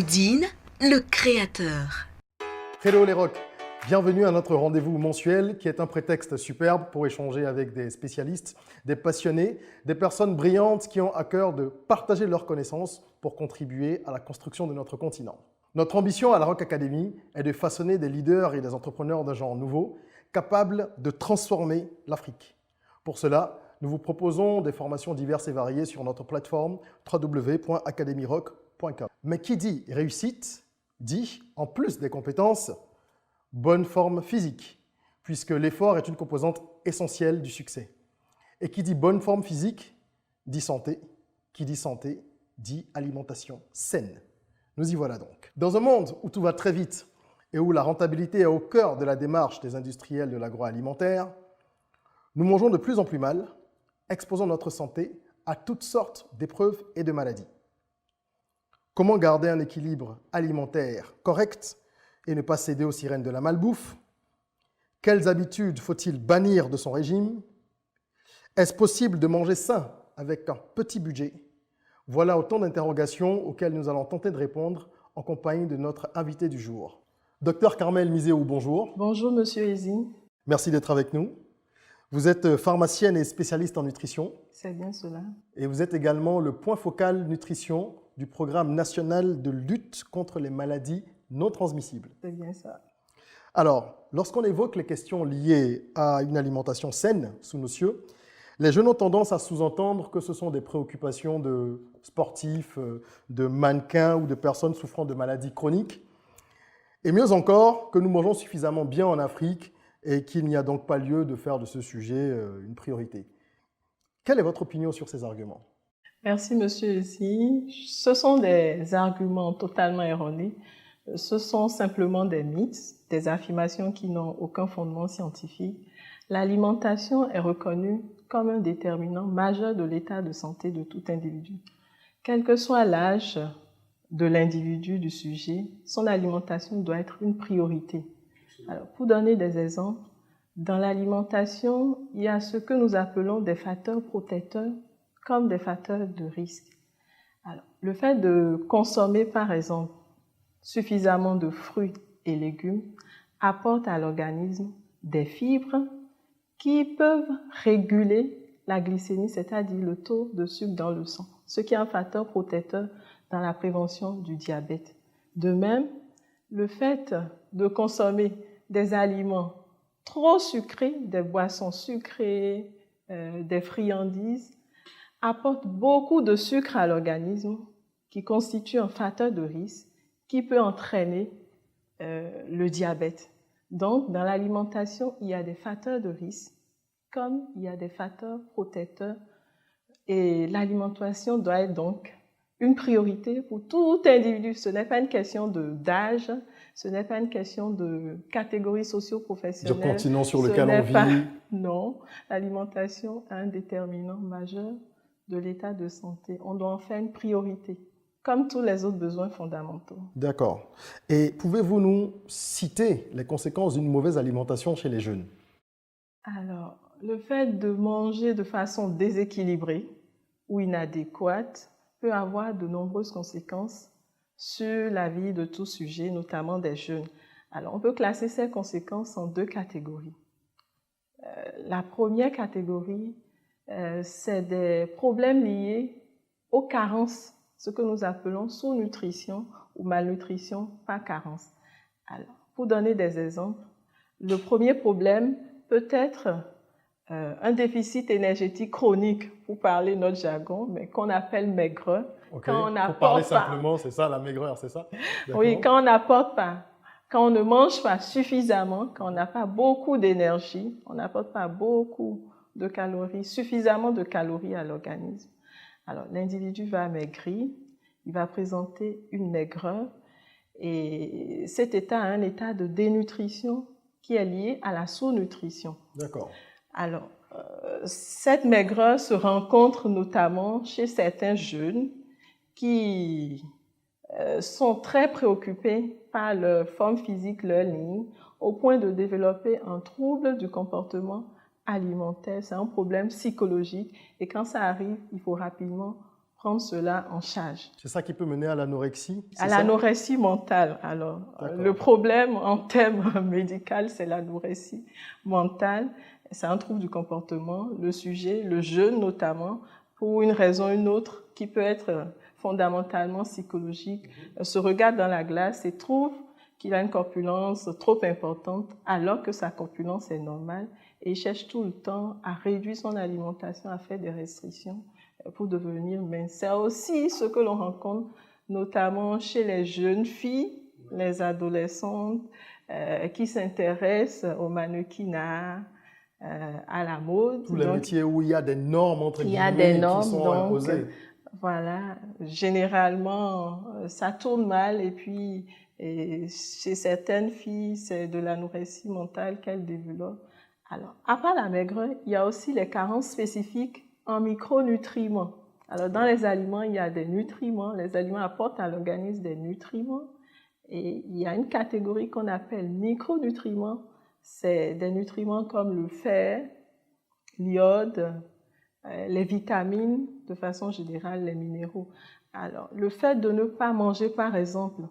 Dean, le créateur. Hello les rocs, bienvenue à notre rendez-vous mensuel qui est un prétexte superbe pour échanger avec des spécialistes, des passionnés, des personnes brillantes qui ont à cœur de partager leurs connaissances pour contribuer à la construction de notre continent. Notre ambition à la Rock Academy est de façonner des leaders et des entrepreneurs d'un genre nouveau, capables de transformer l'Afrique. Pour cela, nous vous proposons des formations diverses et variées sur notre plateforme www.academyrock.com. Mais qui dit réussite, dit, en plus des compétences, bonne forme physique, puisque l'effort est une composante essentielle du succès. Et qui dit bonne forme physique, dit santé. Qui dit santé, dit alimentation saine. Nous y voilà donc. Dans un monde où tout va très vite et où la rentabilité est au cœur de la démarche des industriels de l'agroalimentaire, nous mangeons de plus en plus mal, exposant notre santé à toutes sortes d'épreuves et de maladies. Comment garder un équilibre alimentaire correct et ne pas céder aux sirènes de la malbouffe? Quelles habitudes faut-il bannir de son régime? Est-ce possible de manger sain avec un petit budget? Voilà autant d'interrogations auxquelles nous allons tenter de répondre en compagnie de notre invité du jour. Docteur Carmel Miséou, bonjour. Bonjour Monsieur Ezi. Merci d'être avec nous. Vous êtes pharmacienne et spécialiste en nutrition. C'est bien cela. Et vous êtes également le point focal nutrition du programme national de lutte contre les maladies non transmissibles. C'est bien ça. Alors, lorsqu'on évoque les questions liées à une alimentation saine sous nos cieux, les jeunes ont tendance à sous-entendre que ce sont des préoccupations de sportifs, de mannequins ou de personnes souffrant de maladies chroniques. Et mieux encore, que nous mangeons suffisamment bien en Afrique et qu'il n'y a donc pas lieu de faire de ce sujet une priorité. Quelle est votre opinion sur ces arguments? Merci Monsieur Ezi. Ce sont des arguments totalement erronés. Ce sont simplement des mythes, des affirmations qui n'ont aucun fondement scientifique. L'alimentation est reconnue comme un déterminant majeur de l'état de santé de tout individu. Quel que soit l'âge de l'individu, du sujet, son alimentation doit être une priorité. Alors, pour donner des exemples, dans l'alimentation, il y a ce que nous appelons des facteurs protecteurs comme des facteurs de risque. Alors, le fait de consommer, par exemple, suffisamment de fruits et légumes apporte à l'organisme des fibres qui peuvent réguler la glycémie, c'est-à-dire le taux de sucre dans le sang, ce qui est un facteur protecteur dans la prévention du diabète. De même, le fait de consommer des aliments trop sucrés, des boissons sucrées, des friandises, apporte beaucoup de sucre à l'organisme qui constitue un facteur de risque qui peut entraîner le diabète. Donc, dans l'alimentation, il y a des facteurs de risque comme il y a des facteurs protecteurs et l'alimentation doit être donc une priorité pour tout individu. Ce n'est pas une question d'âge, ce n'est pas une question de catégorie socio-professionnelle. Du continent sur lequel on vit. Non, l'alimentation est un déterminant majeur de l'état de santé. On doit en faire une priorité, comme tous les autres besoins fondamentaux. D'accord. Et pouvez-vous nous citer les conséquences d'une mauvaise alimentation chez les jeunes? Alors, le fait de manger de façon déséquilibrée ou inadéquate peut avoir de nombreuses conséquences sur la vie de tout sujet, notamment des jeunes. Alors, on peut classer ces conséquences en deux catégories. La première catégorie, c'est des problèmes liés aux carences, ce que nous appelons sous-nutrition ou malnutrition par carence. Alors, pour donner des exemples, le premier problème peut être un déficit énergétique chronique, pour parler notre jargon, mais qu'on appelle maigreur. Okay. Pour parler simplement, c'est ça, la maigreur, c'est ça? Oui, quand on n'apporte pas, quand on ne mange pas suffisamment, quand on n'a pas beaucoup d'énergie, on n'apporte pas beaucoup de calories, suffisamment de calories à l'organisme. Alors, l'individu va amaigrir, il va présenter une maigreur et cet état est un état de dénutrition qui est lié à la sous-nutrition. D'accord. Alors, cette maigreur se rencontre notamment chez certains jeunes qui sont très préoccupés par leur forme physique, leur ligne, au point de développer un trouble du comportement alimentaire. C'est un problème psychologique et quand ça arrive, il faut rapidement prendre cela en charge. C'est ça qui peut mener à l'anorexie? À l'anorexie mentale. Alors, le problème en termes médicaux, c'est l'anorexie mentale. C'est un trouble du comportement, le sujet, le jeûne notamment, pour une raison ou une autre, qui peut être fondamentalement psychologique, se regarde dans la glace et trouve qu'il a une corpulence trop importante, alors que sa corpulence est normale, et il cherche tout le temps à réduire son alimentation, à faire des restrictions pour devenir mince. C'est aussi ce que l'on rencontre notamment chez les jeunes filles, les adolescentes qui s'intéressent au mannequinat, à la mode. Tous les métiers où il y a des normes entre guillemets qui sont imposées. Voilà, généralement ça tourne mal et puis chez certaines filles c'est de l'anorexie mentale qu'elles développent. Alors, à part la maigreur, il y a aussi les carences spécifiques en micronutriments. Alors, dans les aliments, il y a des nutriments. Les aliments apportent à l'organisme des nutriments. Et il y a une catégorie qu'on appelle micronutriments. C'est des nutriments comme le fer, l'iode, les vitamines, de façon générale, les minéraux. Alors, le fait de ne pas manger, par exemple,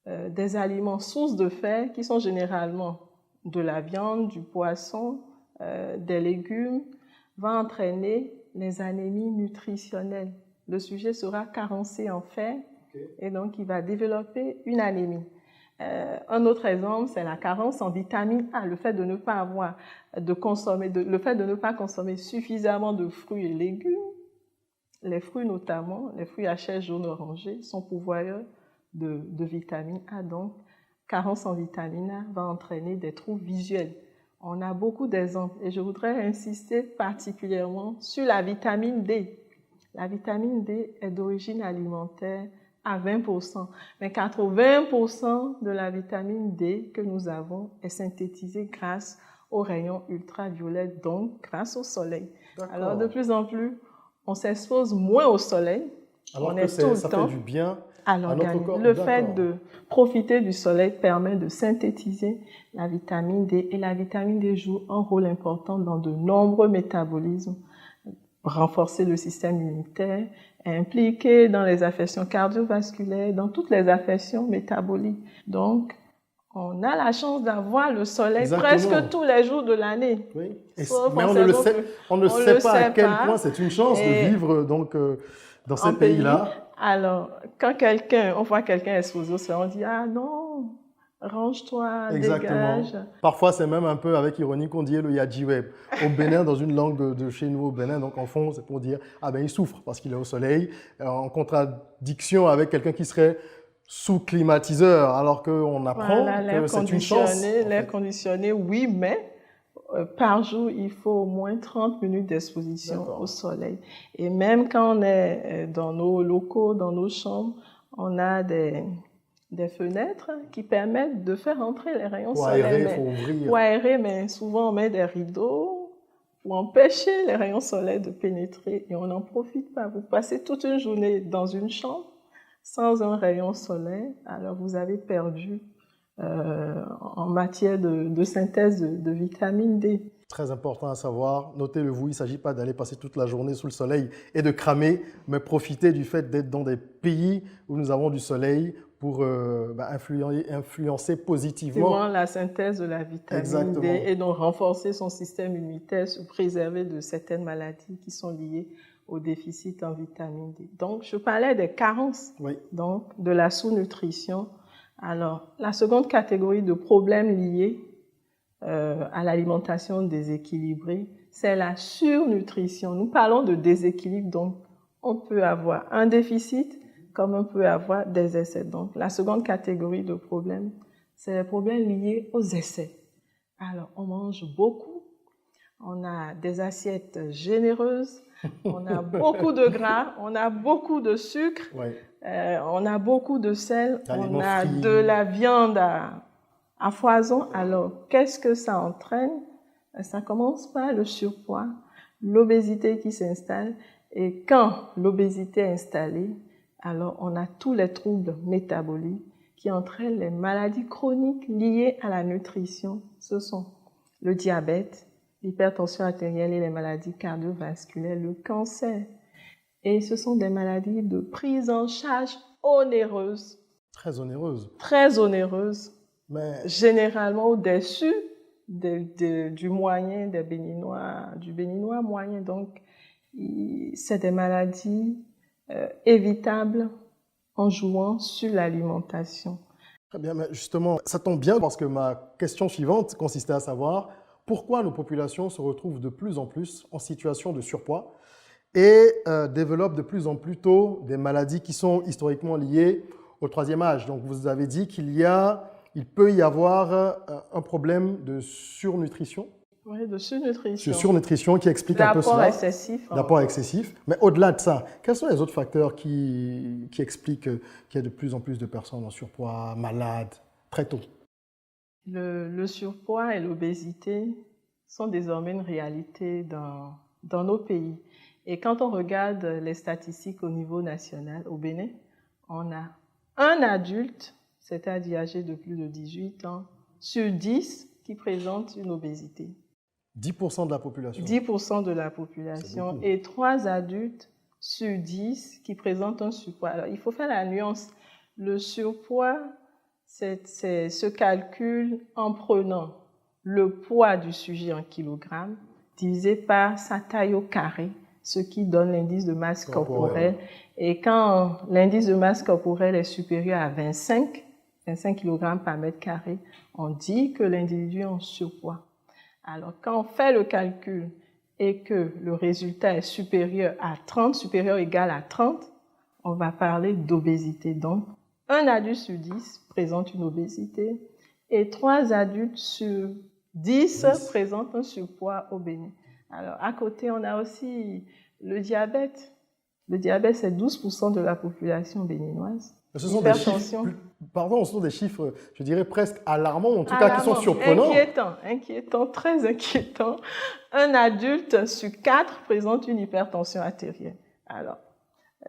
des aliments sources de fer, qui sont généralement de la viande, du poisson, des légumes, va entraîner les anémies nutritionnelles. Le sujet sera carencé en fer et donc il va développer une anémie. Un autre exemple, c'est la carence en vitamine A, le fait de ne pas consommer suffisamment de fruits et légumes. Les fruits notamment, les fruits à chair jaune orangé sont pourvoyeurs de vitamine A, donc carence en vitamine A va entraîner des troubles visuels. On a beaucoup d'exemples et je voudrais insister particulièrement sur la vitamine D. La vitamine D est d'origine alimentaire à 20%, mais 80% de la vitamine D que nous avons est synthétisée grâce aux rayons ultraviolets, donc grâce au soleil. Alors de plus en plus, on s'expose moins au soleil. Alors que ça fait du bien à notre corps. Le fait de profiter du soleil permet de synthétiser la vitamine D et la vitamine D joue un rôle important dans de nombreux métabolismes, renforcer le système immunitaire, impliqué dans les affections cardiovasculaires, dans toutes les affections métaboliques. Donc, on a la chance d'avoir le soleil presque tous les jours de l'année. Oui. Mais on ne sait pas à quel point c'est une chance de vivre donc, dans ces pays-là. Alors, quand on voit quelqu'un exposé au soleil, on dit « Ah non, range-toi, dégage ». Parfois, c'est même un peu avec ironie qu'on dit le Yadjiweb. Au Bénin, dans une langue de chez nous au Bénin, donc en fond, c'est pour dire « Ah ben il souffre parce qu'il est au soleil », en contradiction avec quelqu'un qui serait sous climatiseur, alors qu'on apprend que c'est une chance. L'air conditionné, oui, mais par jour, il faut au moins 30 minutes d'exposition au soleil. Et même quand on est dans nos locaux, dans nos chambres, on a des fenêtres qui permettent de faire entrer les rayons solaires. Pour aérer, mais souvent on met des rideaux pour empêcher les rayons solaires de pénétrer et on n'en profite pas. Vous passez toute une journée dans une chambre sans un rayon solaire, alors vous avez perdu en matière de synthèse de vitamine D. Très important à savoir, notez-le vous, il ne s'agit pas d'aller passer toute la journée sous le soleil et de cramer, mais profitez du fait d'être dans des pays où nous avons du soleil pour influencer positivement la synthèse de la vitamine D et donc renforcer son système immunitaire, se préserver de certaines maladies qui sont liées au déficit en vitamine D. Donc, je parlais des carences, donc de la sous-nutrition. Alors, la seconde catégorie de problèmes liés à l'alimentation déséquilibrée, c'est la surnutrition. Nous parlons de déséquilibre, donc on peut avoir un déficit comme on peut avoir des excès. Donc, la seconde catégorie de problèmes, c'est les problèmes liés aux excès. Alors, on mange beaucoup, on a des assiettes généreuses, on a beaucoup de gras, on a beaucoup de sucre, on a beaucoup de sel, on a de la viande à foison. Alors, qu'est-ce que ça entraîne? Ça commence par le surpoids, l'obésité qui s'installe. Et quand l'obésité est installée, alors on a tous les troubles métaboliques qui entraînent les maladies chroniques liées à la nutrition. Ce sont le diabète, l'hypertension artérielle et les maladies cardiovasculaires, le cancer. Et ce sont des maladies de prise en charge onéreuse. Très onéreuse. Très onéreuse. Mais Généralement au-dessus du moyen des Béninois, du Béninois moyen. Donc, c'est des maladies évitables en jouant sur l'alimentation. très bien, mais justement, ça tombe bien parce que ma question suivante consistait à savoir pourquoi nos populations se retrouvent de plus en plus en situation de surpoids et développent de plus en plus tôt des maladies qui sont historiquement liées au troisième âge. Donc, vous avez dit il peut y avoir un problème de surnutrition. Oui, de surnutrition. Surnutrition qui explique un peu cela. D'apport excessif. D'apport excessif. Mais au-delà de ça, quels sont les autres facteurs qui expliquent qu'il y a de plus en plus de personnes en surpoids, malades, très tôt? Le surpoids et l'obésité sont désormais une réalité dans nos pays. Et quand on regarde les statistiques au niveau national, au Bénin, on a un adulte, c'est-à-dire âgé de plus de 18 ans, sur 10 qui présente une obésité. 10% de la population. 10% de la population et 3 adultes sur 10 qui présentent un surpoids. Alors, il faut faire la nuance. Le surpoids, se calcule en prenant le poids du sujet en kilogrammes divisé par sa taille au carré, ce qui donne l'indice de masse corporelle. Et quand l'indice de masse corporelle est supérieur à 25 kg par mètre carré, on dit que l'individu est en surpoids. Alors, quand on fait le calcul et que le résultat est supérieur à 30, supérieur ou égal à 30, on va parler d'obésité. Donc, un adulte sur 10 présente une obésité et 3 adultes sur 10 présentent un surpoids au Bénin. Alors, à côté, on a aussi le diabète. Le diabète, c'est 12% de la population béninoise. Ce sont des chiffres, je dirais presque alarmants, en tout cas qui sont surprenants. Inquiétants, très inquiétants. Un adulte sur 4 présente une hypertension artérielle. Alors,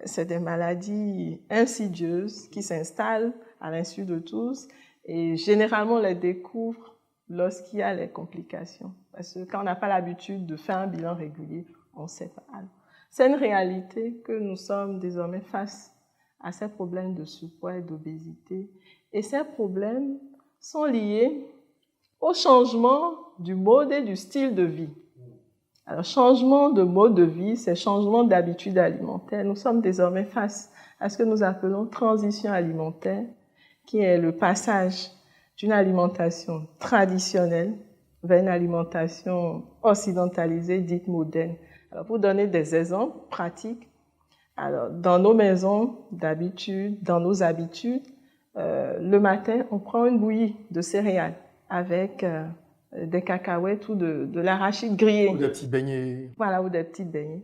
c'est des maladies insidieuses qui s'installent à l'insu de tous et généralement on les découvre lorsqu'il y a les complications. Parce que quand on n'a pas l'habitude de faire un bilan régulier, on ne sait pas. Alors, c'est une réalité que nous sommes désormais face à ces problèmes de surpoids et d'obésité. Et ces problèmes sont liés au changement du mode et du style de vie. Alors, changement de mode de vie, c'est changement d'habitude alimentaire. Nous sommes désormais face à ce que nous appelons transition alimentaire, qui est le passage d'une alimentation traditionnelle vers une alimentation occidentalisée, dite moderne. Alors, pour donner des exemples pratiques, alors, dans nos maisons d'habitude, dans nos habitudes, le matin, on prend une bouillie de céréales avec des cacahuètes ou de l'arachide grillé. Ou des petits beignets. Voilà, ou des petits beignets.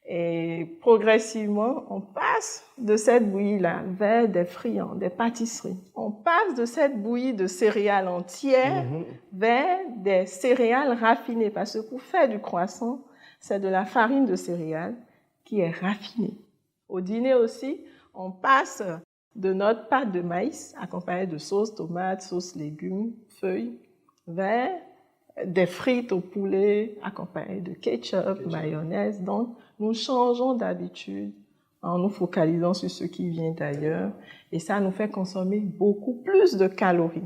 Et progressivement, on passe de cette bouillie-là vers des friands, des pâtisseries. On passe de cette bouillie de céréales entières vers des céréales raffinées. Parce que pour faire du croissant, c'est de la farine de céréales qui est raffinée. Au dîner aussi, on passe de notre pâte de maïs, accompagnée de sauce tomate, sauce légumes, feuilles, vers des frites au poulet, accompagnées de ketchup, mayonnaise. Donc, nous changeons d'habitude en nous focalisant sur ce qui vient d'ailleurs. Et ça nous fait consommer beaucoup plus de calories.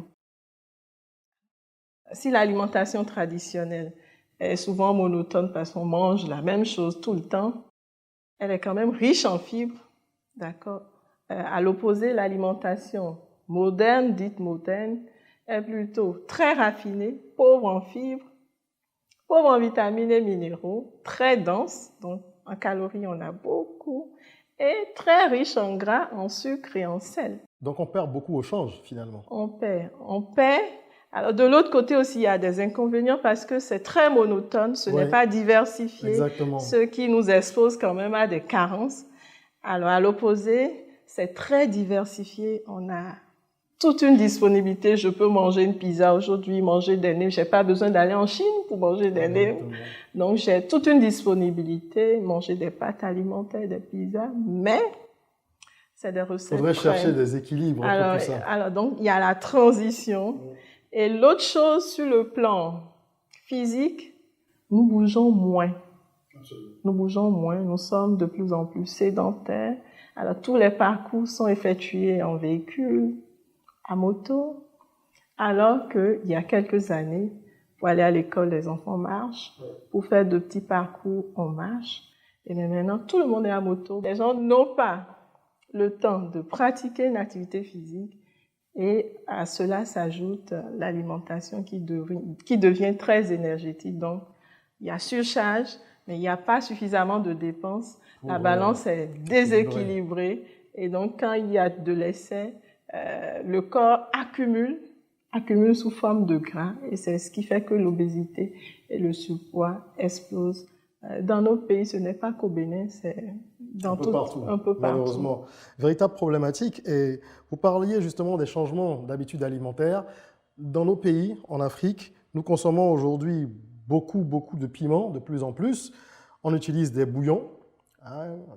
Si l'alimentation traditionnelle est souvent monotone parce qu'on mange la même chose tout le temps, elle est quand même riche en fibres, d'accord? À l'opposé, l'alimentation moderne, dite moderne, est plutôt très raffinée, pauvre en fibres, pauvre en vitamines et minéraux, très dense, donc en calories on a beaucoup, et très riche en gras, en sucre et en sel. Donc on perd beaucoup au change finalement. On perd. Alors de l'autre côté aussi, il y a des inconvénients parce que c'est très monotone, ce n'est pas diversifié, exactement. Ce qui nous expose quand même à des carences. Alors à l'opposé, c'est très diversifié, on a toute une disponibilité. Je peux manger une pizza aujourd'hui, manger des nems. Je n'ai pas besoin d'aller en Chine pour manger des nems. Donc, j'ai toute une disponibilité, manger des pâtes alimentaires, des pizzas, mais c'est des recettes. Il faudrait chercher des équilibres entre tout ça. Alors, donc, il y a la transition. Et l'autre chose, sur le plan physique, nous bougeons moins. Nous bougeons moins, nous sommes de plus en plus sédentaires. Alors, tous les parcours sont effectués en véhicule, à moto, alors qu'il y a quelques années, pour aller à l'école, les enfants marchent. Pour faire de petits parcours, on marche. Et maintenant, tout le monde est à moto. Les gens n'ont pas le temps de pratiquer une activité physique. Et à cela s'ajoute l'alimentation qui devient très énergétique. Donc, il y a surcharge, mais il n'y a pas suffisamment de dépenses. La balance est déséquilibrée. Et donc, quand il y a de l'excès, le corps accumule sous forme de gras. Et c'est ce qui fait que l'obésité et le surpoids explosent. Dans nos pays, ce n'est pas qu'au Bénin, c'est un peu partout, malheureusement. Véritable problématique. Et vous parliez justement des changements d'habitudes alimentaires. Dans nos pays, en Afrique, nous consommons aujourd'hui beaucoup de piments, de plus en plus. On utilise des bouillons,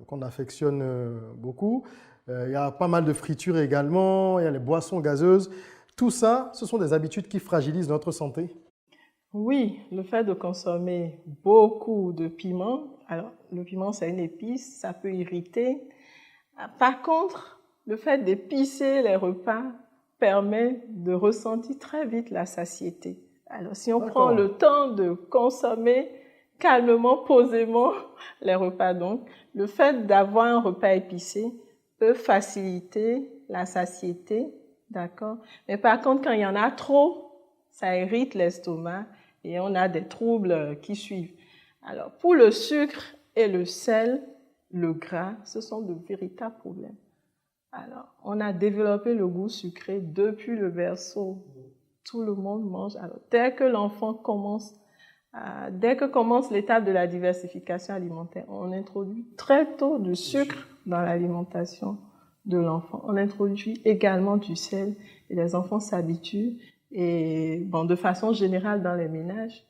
qu'on affectionne beaucoup. Il y a pas mal de fritures également, il y a les boissons gazeuses. Tout ça, ce sont des habitudes qui fragilisent notre santé. Oui, le fait de consommer beaucoup de piment, alors le piment c'est une épice, ça peut irriter. Par contre, le fait d'épicer les repas permet de ressentir très vite la satiété. Alors si on prend le temps de consommer calmement, posément les repas, donc le fait d'avoir un repas épicé peut faciliter la satiété, d'accord? Mais par contre, quand il y en a trop, ça irrite l'estomac et on a des troubles qui suivent. Alors, pour le sucre et le sel, le gras, ce sont de véritables problèmes. Alors, on a développé le goût sucré depuis le berceau. Tout le monde mange. Alors, dès que commence l'étape de la diversification alimentaire, on introduit très tôt du sucre dans l'alimentation de l'enfant. On introduit également du sel et les enfants s'habituent. Et bon, de façon générale dans les ménages,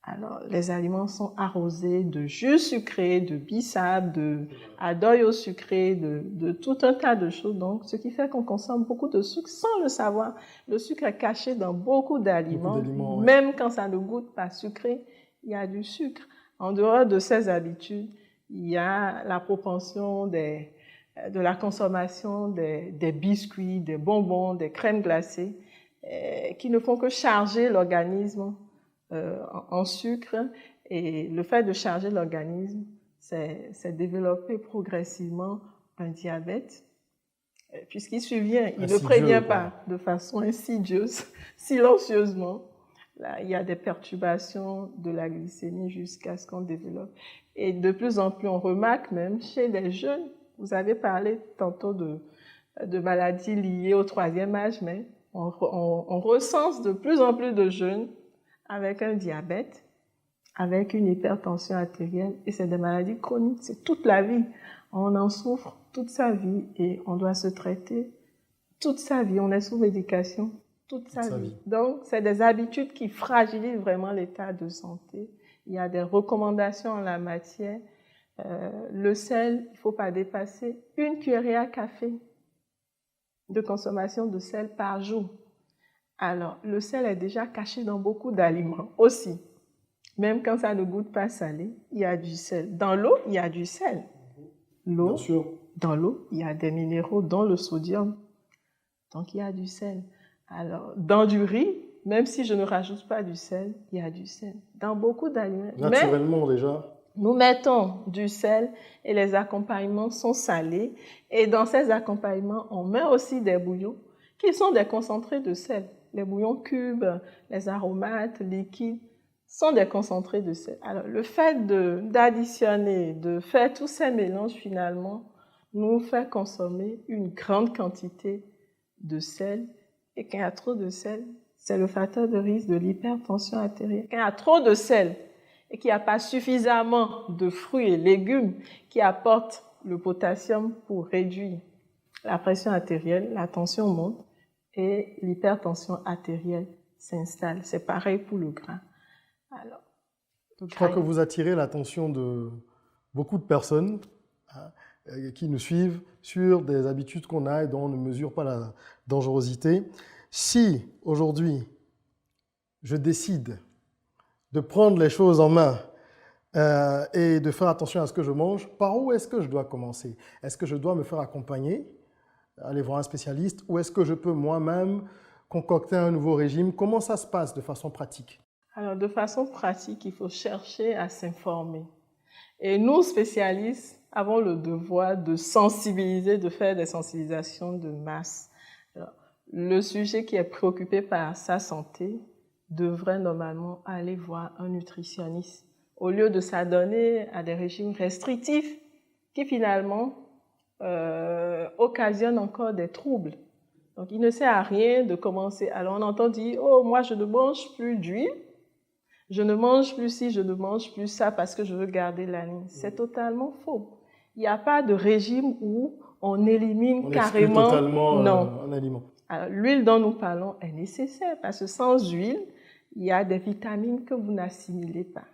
alors les aliments sont arrosés de jus sucré, de bissap, de adoyo sucré, de tout un tas de choses. Donc, ce qui fait qu'on consomme beaucoup de sucre sans le savoir. Le sucre est caché dans beaucoup d'aliments. Même quand ça ne goûte pas sucré, il y a du sucre. En dehors de ces habitudes, il y a la propension de la consommation des biscuits, des bonbons, des crèmes glacées, qui ne font que charger l'organisme en sucre. Et le fait de charger l'organisme, c'est développer progressivement un diabète, puisqu'il survient, il ne prévient pas de façon insidieuse, silencieusement. Là, il y a des perturbations de la glycémie jusqu'à ce qu'on développe. Et de plus en plus, on remarque même chez les jeunes, vous avez parlé tantôt de maladies liées au troisième âge, mais on recense de plus en plus de jeunes avec un diabète, avec une hypertension artérielle, et c'est des maladies chroniques, c'est toute la vie. On en souffre toute sa vie et on doit se traiter toute sa vie. On est sous médication toute sa vie. Donc, c'est des habitudes qui fragilisent vraiment l'état de santé. Il y a des recommandations en la matière. Le sel, il ne faut pas dépasser 1 cuillerée à café de consommation de sel par jour. Alors, le sel est déjà caché dans beaucoup d'aliments aussi. Même quand ça ne goûte pas salé, il y a du sel. Dans l'eau, il y a du sel. L'eau, dans l'eau, il y a des minéraux, dont le sodium. Donc, il y a du sel. Alors, dans du riz, même si je ne rajoute pas du sel, il y a du sel. Dans beaucoup d'aliments. Naturellement, déjà. Nous mettons du sel et les accompagnements sont salés. Et dans ces accompagnements, on met aussi des bouillons qui sont des concentrés de sel. Les bouillons cubes, les aromates, liquides, sont des concentrés de sel. Alors, le fait d'additionner, de faire tous ces mélanges, finalement, nous fait consommer une grande quantité de sel. Et quand il y a trop de sel, c'est le facteur de risque de l'hypertension artérielle. Quand il y a trop de sel et qu'il n'y a pas suffisamment de fruits et légumes qui apportent le potassium pour réduire la pression artérielle, la tension monte et l'hypertension artérielle s'installe. C'est pareil pour le gras. Alors, je crois que vous attirez l'attention de beaucoup de personnes qui nous suivent sur des habitudes qu'on a et dont on ne mesure pas la dangerosité. Si aujourd'hui, je décide de prendre les choses en main et de faire attention à ce que je mange, par où est-ce que je dois commencer? Est-ce que je dois me faire accompagner, aller voir un spécialiste, ou est-ce que je peux moi-même concocter un nouveau régime? Comment ça se passe de façon pratique? Alors, de façon pratique, il faut chercher à s'informer. Et nous, spécialistes, avons le devoir de sensibiliser, de faire des sensibilisations de masse. Alors, le sujet qui est préoccupé par sa santé devrait normalement aller voir un nutritionniste au lieu de s'adonner à des régimes restrictifs qui finalement occasionnent encore des troubles. Donc, il ne sert à rien de commencer. Alors, on entend dire, oh, moi, je ne mange plus d'huile, je ne mange plus ci, je ne mange plus ça parce que je veux garder la ligne. C'est totalement faux. Il n'y a pas de régime où on élimine carrément totalement non. Un aliment. Alors, l'huile dont nous parlons est nécessaire parce que sans huile, il y a des vitamines que vous n'assimilez pas.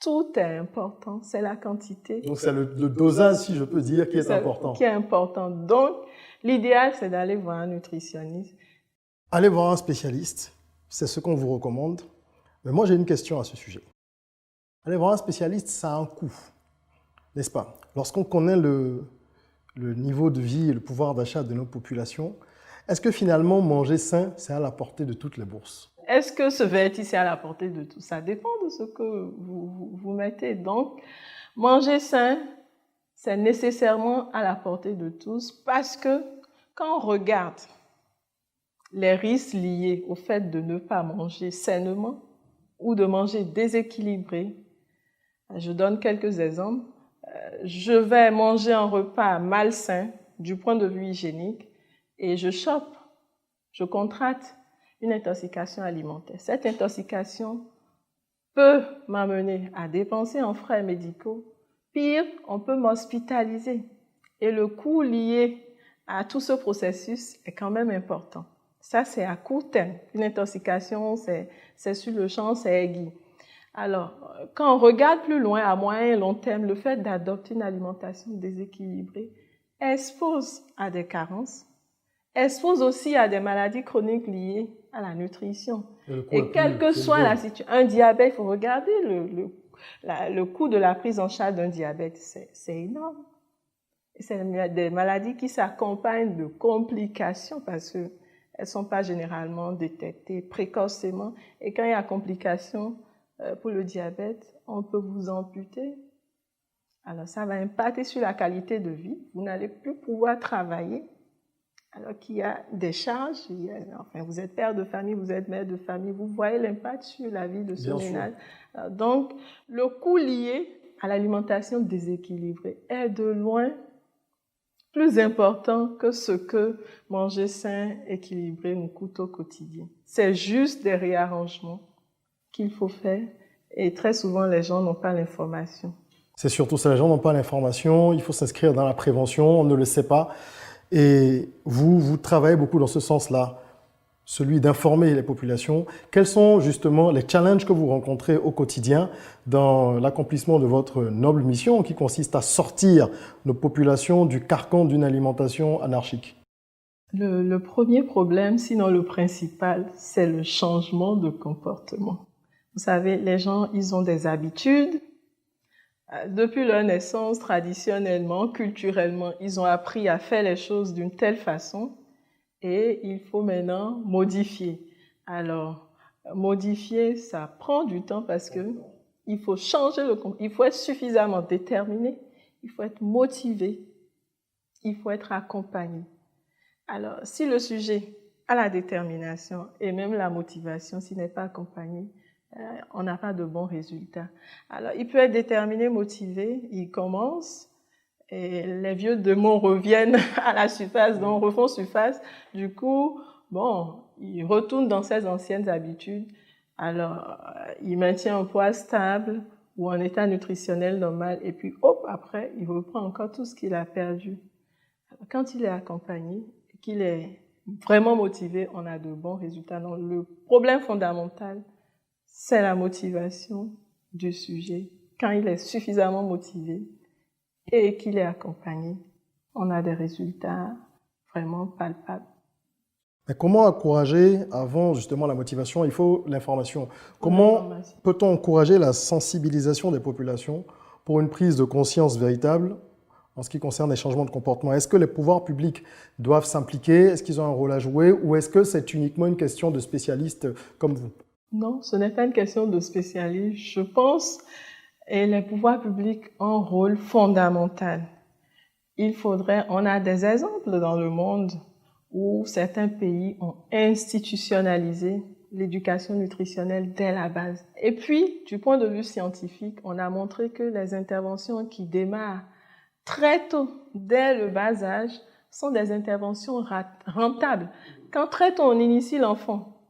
Tout est important, c'est la quantité. Donc c'est le dosage, si je peux dire, qui est important. Qui est important. Donc, l'idéal, c'est d'aller voir un nutritionniste. Allez voir un spécialiste, c'est ce qu'on vous recommande. Mais moi, j'ai une question à ce sujet. Aller voir un spécialiste, ça a un coût, n'est-ce pas? Lorsqu'on connaît le niveau de vie et le pouvoir d'achat de nos populations, est-ce que finalement, manger sain, c'est à la portée de toutes les bourses? Est-ce que ce vertige est à la portée de tout? Ça dépend de ce que vous mettez. Donc, manger sain, c'est nécessairement à la portée de tous parce que quand on regarde les risques liés au fait de ne pas manger sainement ou de manger déséquilibré, je donne quelques exemples. Je vais manger un repas malsain du point de vue hygiénique et je contracte une intoxication alimentaire. Cette intoxication peut m'amener à dépenser en frais médicaux. Pire, on peut m'hospitaliser. Et le coût lié à tout ce processus est quand même important. Ça, c'est à court terme. Une intoxication, c'est sur le champ, c'est aigu. Alors, quand on regarde plus loin, à moyen et long terme, le fait d'adopter une alimentation déséquilibrée expose à des carences, expose aussi à des maladies chroniques liées à la nutrition. Et quelle que soit la situation, un diabète, il faut regarder le coût de la prise en charge d'un diabète, c'est énorme. Et c'est des maladies qui s'accompagnent de complications parce qu'elles ne sont pas généralement détectées précocement. Et quand il y a complications pour le diabète, on peut vous amputer. Alors ça va impacter sur la qualité de vie. Vous n'allez plus pouvoir travailler. Alors qu'il y a des charges, enfin, vous êtes père de famille, vous êtes mère de famille, vous voyez l'impact sur la vie de ce ménage. Donc, le coût lié à l'alimentation déséquilibrée est de loin plus important que ce que manger sain, équilibré nous coûte au quotidien. C'est juste des réarrangements qu'il faut faire et très souvent, les gens n'ont pas l'information. C'est surtout ça, les gens n'ont pas l'information, il faut s'inscrire dans la prévention, on ne le sait pas. Et vous travaillez beaucoup dans ce sens-là, celui d'informer les populations. Quels sont justement les challenges que vous rencontrez au quotidien dans l'accomplissement de votre noble mission qui consiste à sortir nos populations du carcan d'une alimentation anarchique? Le premier problème, sinon le principal, c'est le changement de comportement. Vous savez, les gens, ils ont des habitudes. Depuis leur naissance, traditionnellement, culturellement, ils ont appris à faire les choses d'une telle façon et il faut maintenant modifier. Alors, modifier, ça prend du temps parce que il faut changer il faut être suffisamment déterminé, il faut être motivé, il faut être accompagné. Alors, si le sujet a la détermination et même la motivation, s'il n'est pas accompagné, on n'a pas de bons résultats. Alors, il peut être déterminé, motivé, il commence, et les vieux démons reviennent à la surface, donc refont surface. Du coup, bon, il retourne dans ses anciennes habitudes. Alors, il maintient un poids stable ou en état nutritionnel normal, et puis, hop, après, il reprend encore tout ce qu'il a perdu. Alors, quand il est accompagné, qu'il est vraiment motivé, on a de bons résultats. Donc, le problème fondamental, c'est la motivation du sujet. Quand il est suffisamment motivé et qu'il est accompagné, on a des résultats vraiment palpables. Mais comment encourager, avant justement la motivation, il faut l'information. Comment peut-on encourager la sensibilisation des populations pour une prise de conscience véritable en ce qui concerne les changements de comportement? Est-ce que les pouvoirs publics doivent s'impliquer? Est-ce qu'ils ont un rôle à jouer? Ou est-ce que c'est uniquement une question de spécialistes comme vous? Non, ce n'est pas une question de spécialistes. Je pense que les pouvoirs publics ont un rôle fondamental. On a des exemples dans le monde où certains pays ont institutionnalisé l'éducation nutritionnelle dès la base. Et puis, du point de vue scientifique, on a montré que les interventions qui démarrent très tôt, dès le bas âge, sont des interventions rentables. Quand très tôt on initie l'enfant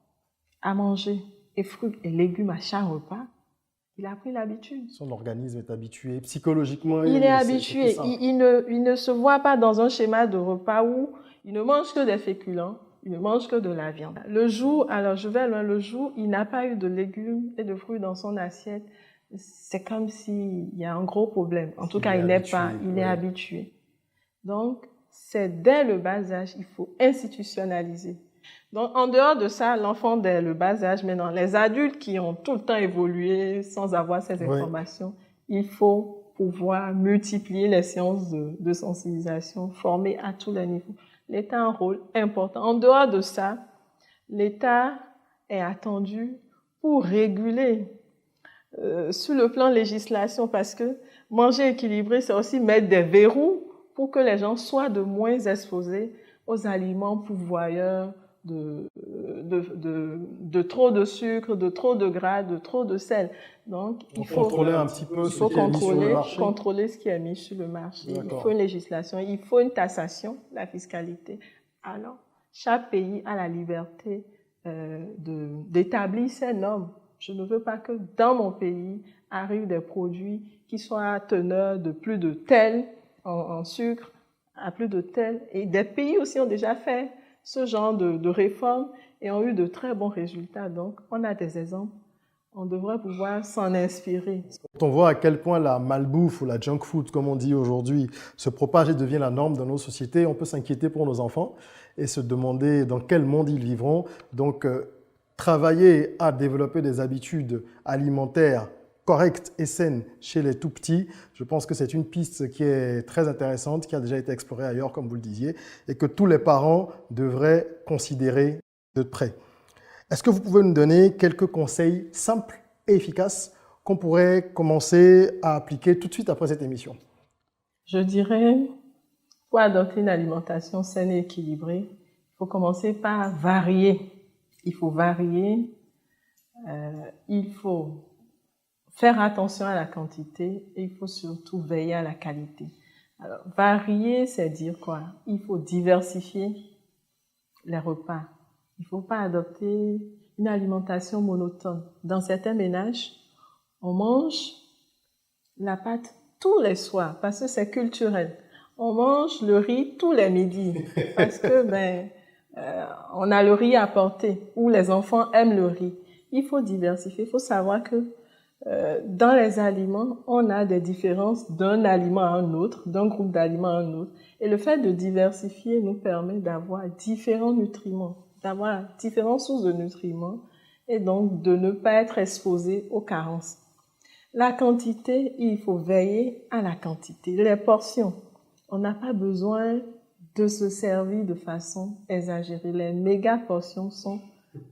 à manger et fruits et légumes à chaque repas, il a pris l'habitude. Son organisme est habitué, psychologiquement. Il est habitué. Il ne se voit pas dans un schéma de repas où il ne mange que des féculents, il ne mange que de la viande. Le jour où il n'a pas eu de légumes et de fruits dans son assiette, c'est comme s'il y a un gros problème. En tout cas, il est habitué. Donc, c'est dès le bas âge, il faut institutionnaliser. Donc, en dehors de ça, l'enfant dès le bas âge, maintenant, les adultes qui ont tout le temps évolué sans avoir ces informations, il faut pouvoir multiplier les séances de sensibilisation, former à tous les niveaux. L'État a un rôle important. En dehors de ça, l'État est attendu pour réguler sur le plan législation, parce que manger équilibré, c'est aussi mettre des verrous pour que les gens soient de moins exposés aux aliments pourvoyeurs de trop de sucre, de trop de gras, de trop de sel. Donc, il faut contrôler un petit peu ce qui est mis sur le marché. Contrôler ce qui est mis sur le marché. Il faut une législation, il faut une taxation, la fiscalité. Alors, chaque pays a la liberté d'établir ses normes. Je ne veux pas que dans mon pays arrivent des produits qui soient teneurs de plus de tel en sucre, à plus de tel. Et des pays aussi ont déjà fait ce genre de réformes et ont eu de très bons résultats. Donc, on a des exemples. On devrait pouvoir s'en inspirer. Quand on voit à quel point la malbouffe ou la junk food, comme on dit aujourd'hui, se propage et devient la norme dans nos sociétés, on peut s'inquiéter pour nos enfants et se demander dans quel monde ils vivront. Donc, travailler à développer des habitudes alimentaires correctes et saines chez les tout-petits, je pense que c'est une piste qui est très intéressante, qui a déjà été explorée ailleurs, comme vous le disiez, et que tous les parents devraient considérer de près. Est-ce que vous pouvez nous donner quelques conseils simples et efficaces qu'on pourrait commencer à appliquer tout de suite après cette émission? Je dirais, pour adopter une alimentation saine et équilibrée, il faut commencer par varier. Il faut varier, il faut faire attention à la quantité et il faut surtout veiller à la qualité. Alors, varier, c'est dire quoi? Il faut diversifier les repas. Il ne faut pas adopter une alimentation monotone. Dans certains ménages, on mange la pâte tous les soirs parce que c'est culturel. On mange le riz tous les midis parce que on a le riz à porter ou les enfants aiment le riz. Il faut diversifier. Il faut savoir que dans les aliments, on a des différences d'un aliment à un autre, d'un groupe d'aliments à un autre. Et le fait de diversifier nous permet d'avoir différents nutriments, d'avoir différentes sources de nutriments et donc de ne pas être exposé aux carences. La quantité, il faut veiller à la quantité. Les portions, on n'a pas besoin de se servir de façon exagérée. Les méga portions sont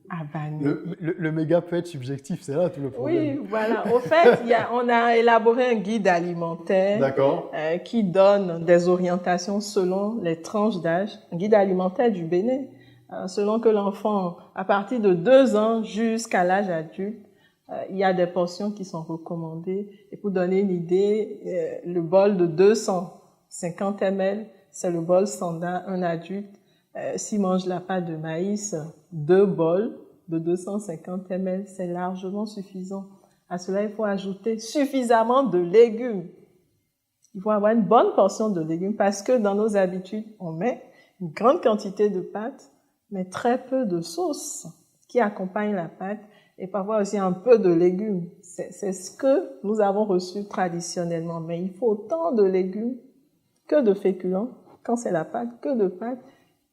à bannir. Le méga peut être subjectif, c'est là tout le problème. Oui, voilà. Au fait, on a élaboré un guide alimentaire qui donne des orientations selon les tranches d'âge, un guide alimentaire du Bénin, selon que l'enfant, à partir de 2 ans jusqu'à l'âge adulte, il y a des portions qui sont recommandées. Et pour donner une idée, le bol de 250 ml, c'est le bol standard, un adulte. S'il mange la pâte de maïs, 2 bols de 250 ml, c'est largement suffisant. À cela, il faut ajouter suffisamment de légumes. Il faut avoir une bonne portion de légumes parce que dans nos habitudes, on met une grande quantité de pâte, mais très peu de sauce qui accompagne la pâte et parfois aussi un peu de légumes. C'est ce que nous avons reçu traditionnellement. Mais il faut autant de légumes que de féculents, quand c'est la pâte, que de pâte.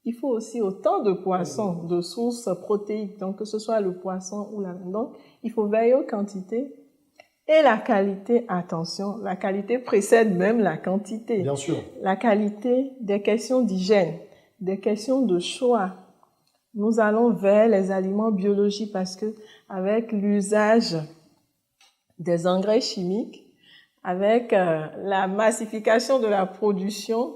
il faut aussi autant de poissons, de sources protéiques, donc que ce soit le poisson ou la viande. Donc, il faut veiller aux quantités et la qualité. Attention, la qualité précède même la quantité. Bien sûr. La qualité, des questions d'hygiène, des questions de choix. Nous allons vers les aliments biologiques parce que avec l'usage des engrais chimiques, avec la massification de la production,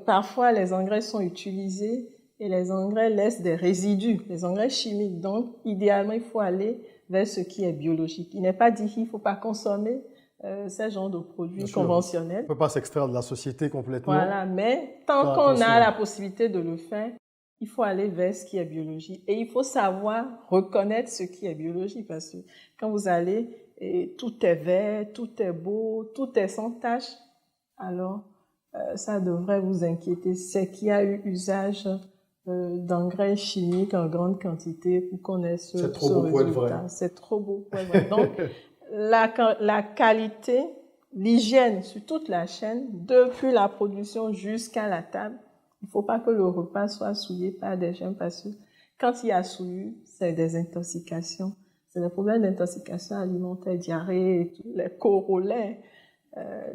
parfois les engrais sont utilisés et les engrais laissent des résidus, les engrais chimiques. Donc, idéalement, il faut aller vers ce qui est biologique. Il n'est pas dit qu'il ne faut pas consommer ce genre de produits conventionnels. On ne peut pas s'extraire de la société complètement. Voilà, mais tant qu'on a la possibilité de le faire, il faut aller vers ce qui est biologique. Et il faut savoir reconnaître ce qui est biologique parce que quand vous allez et tout est vert, tout est beau, tout est sans tache, alors ça devrait vous inquiéter. C'est qu'il y a eu usage d'engrais chimiques en grande quantité pour qu'on ait ce résultat. C'est trop beau pour être vrai. C'est trop beau pour être vrai. Donc, la qualité, l'hygiène sur toute la chaîne, depuis la production jusqu'à la table, il ne faut pas que le repas soit souillé par des germes parce que quand il y a souillure, c'est des intoxications. C'est des problèmes d'intoxication alimentaire, diarrhée, et tous les corollaires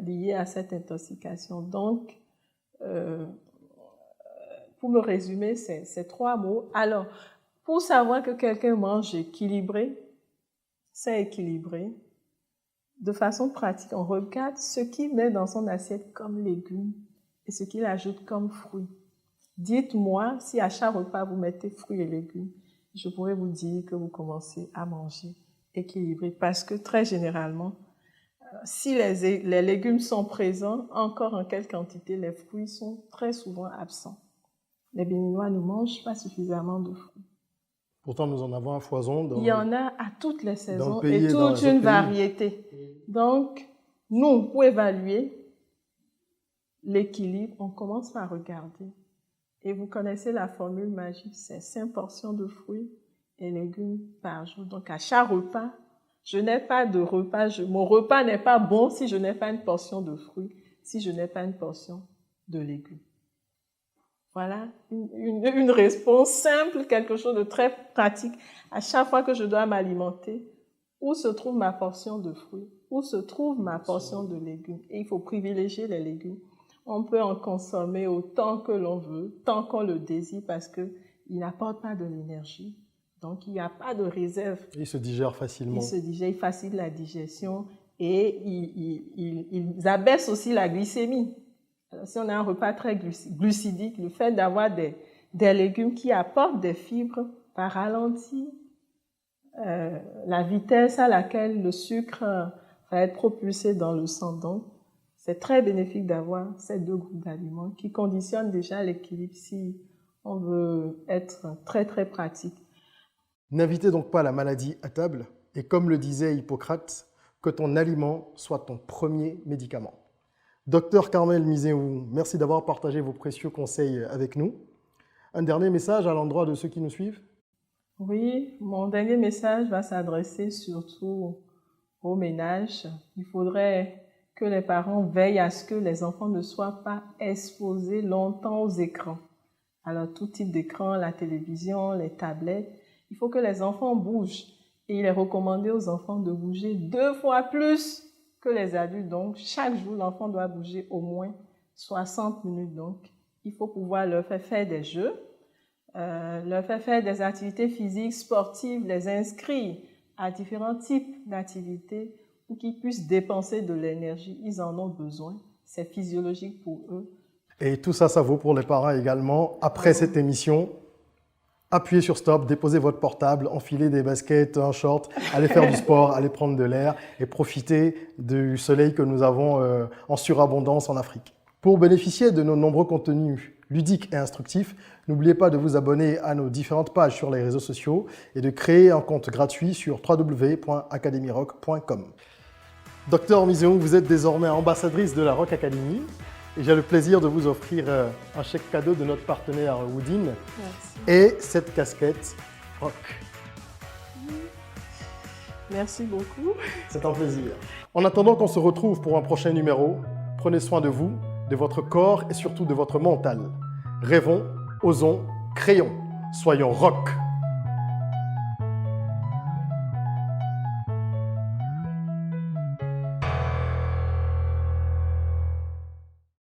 liés à cette intoxication. Donc, pour me résumer, c'est 3 mots. Alors, pour savoir que quelqu'un mange équilibré, c'est équilibré. De façon pratique, on regarde ce qu'il met dans son assiette comme légumes et ce qu'il ajoute comme fruits. Dites-moi si à chaque repas vous mettez fruits et légumes. Je pourrais vous dire que vous commencez à manger équilibré parce que très généralement, si les légumes sont présents, encore en quelle quantité, les fruits sont très souvent absents. Les Béninois ne mangent pas suffisamment de fruits. Pourtant, nous en avons à foison. Il y en a à toutes les saisons et toute une variété. Donc, nous, pour évaluer l'équilibre, on commence par regarder. Et vous connaissez la formule magique, c'est 5 portions de fruits et légumes par jour. Donc, à chaque repas, je n'ai pas de repas. Mon repas n'est pas bon si je n'ai pas une portion de fruits, si je n'ai pas une portion de légumes. Voilà, une réponse simple, quelque chose de très pratique. À chaque fois que je dois m'alimenter, où se trouve ma portion de fruits? Où se trouve ma portion de légumes? Et il faut privilégier les légumes. On peut en consommer autant que l'on veut, tant qu'on le désire, parce qu'ils n'apportent pas de l'énergie. Donc, il n'y a pas de réserve. Il se digère facilement. Il se digère, il facilite la digestion et ils abaissent aussi la glycémie. Alors, si on a un repas très glucidique, le fait d'avoir des légumes qui apportent des fibres va ralentir la vitesse à laquelle le sucre va être propulsé dans le sang. Donc, c'est très bénéfique d'avoir ces 2 groupes d'aliments qui conditionnent déjà l'équilibre si on veut être très, très pratique. N'invitez donc pas la maladie à table et comme le disait Hippocrate, que ton aliment soit ton premier médicament. Docteur Carmel Mizeou, merci d'avoir partagé vos précieux conseils avec nous. Un dernier message à l'endroit de ceux qui nous suivent? Oui, mon dernier message va s'adresser surtout aux ménages. Il faudrait que les parents veillent à ce que les enfants ne soient pas exposés longtemps aux écrans. Alors, tout type d'écran, la télévision, les tablettes, il faut que les enfants bougent. Et il est recommandé aux enfants de bouger 2 fois plus que les adultes. Donc, chaque jour, l'enfant doit bouger au moins 60 minutes. Donc, il faut pouvoir leur faire des jeux, leur faire des activités physiques, sportives, les inscrire à différents types d'activités pour qu'ils puissent dépenser de l'énergie. Ils en ont besoin. C'est physiologique pour eux. Et tout ça, ça vaut pour les parents également. Après cette émission, appuyez sur stop, déposez votre portable, enfilez des baskets, un short, allez faire du sport, allez prendre de l'air et profitez du soleil que nous avons en surabondance en Afrique. Pour bénéficier de nos nombreux contenus ludiques et instructifs, n'oubliez pas de vous abonner à nos différentes pages sur les réseaux sociaux et de créer un compte gratuit sur www.academyrock.com. Docteur Mizeou, vous êtes désormais ambassadrice de la Rock Academy. Et j'ai le plaisir de vous offrir un chèque cadeau de notre partenaire Woodin et cette casquette rock. Merci beaucoup. C'est un plaisir. En attendant qu'on se retrouve pour un prochain numéro, prenez soin de vous, de votre corps et surtout de votre mental. Rêvons Osons, créons, soyons rock.